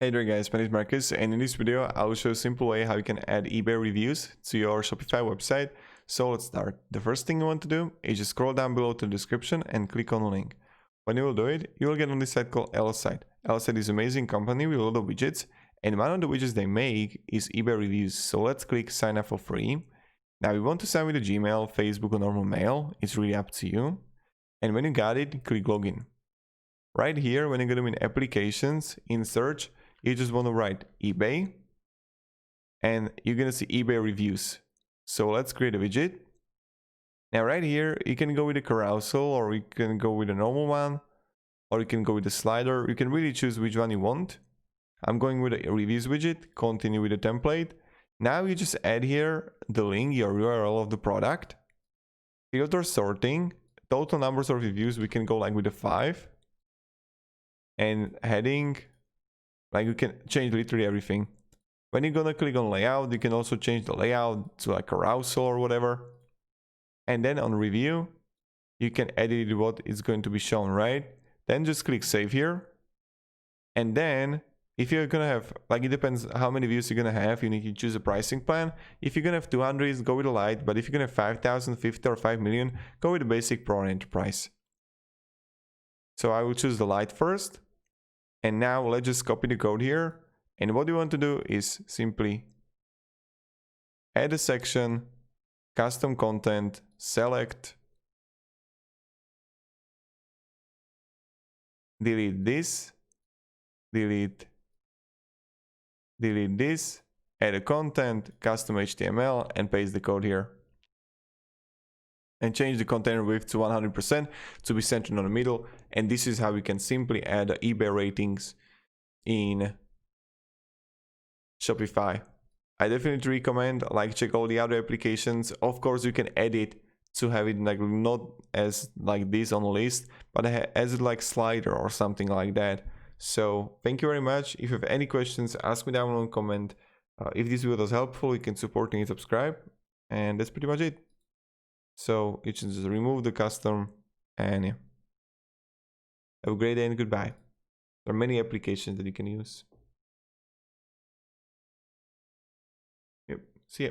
Hey there guys, my name is Marcus, and in this video I will show a simple way how you can add eBay reviews to your Shopify website. So let's start. The first thing you want to do is just scroll down below to the description and click on the link. When you will do it, you will get on this site called Lsite. Lsite is an amazing company with a lot of widgets, and one of the widgets they make is eBay reviews. So let's click sign up for free. Now we want to sign with a Gmail, Facebook or normal mail. It's really up to you. And when you got it, click login. Right here, when you go to in applications, in search, you just want to write eBay and you're going to see eBay reviews. So let's create a widget. Now right here, you can go with a carousel, or you can go with a normal one, or you can go with a slider. You can really choose which one you want. I'm going with a reviews widget, continue with the template. Now you just add here the link, your URL of the product, filter sorting, total numbers of reviews. We can go like with a 5, and heading, like you can change literally everything. When you're gonna click on layout, you can also change the layout to like carousel or whatever. And then on review, you can edit what is going to be shown, right? Then just click save here. And then if you're gonna have, like, it depends how many views you're gonna have, you need to choose a pricing plan. If you're gonna have 200, go with the Lite, but if you're gonna have 5,000, 50 or 5 million, go with the basic, Pro and Enterprise. So I will choose the Lite first. And now let's just copy the code here. And what you want to do is simply add a section, custom content, select, delete this, delete this, add a content, custom HTML, and paste the code here. And change the container width to 100% to be centered on the middle. And this is how we can simply add eBay ratings in Shopify. I definitely recommend, like, check all the other applications. Of course, you can edit to have it like not as like this on the list, but as it like slider or something like that. So thank you very much. If you have any questions, ask me down below in comment. If this video was helpful, you can support me and subscribe. And that's pretty much it. So you can just remove the custom, and yeah. Have a great day and goodbye. There are many applications that you can use. Yep. See ya.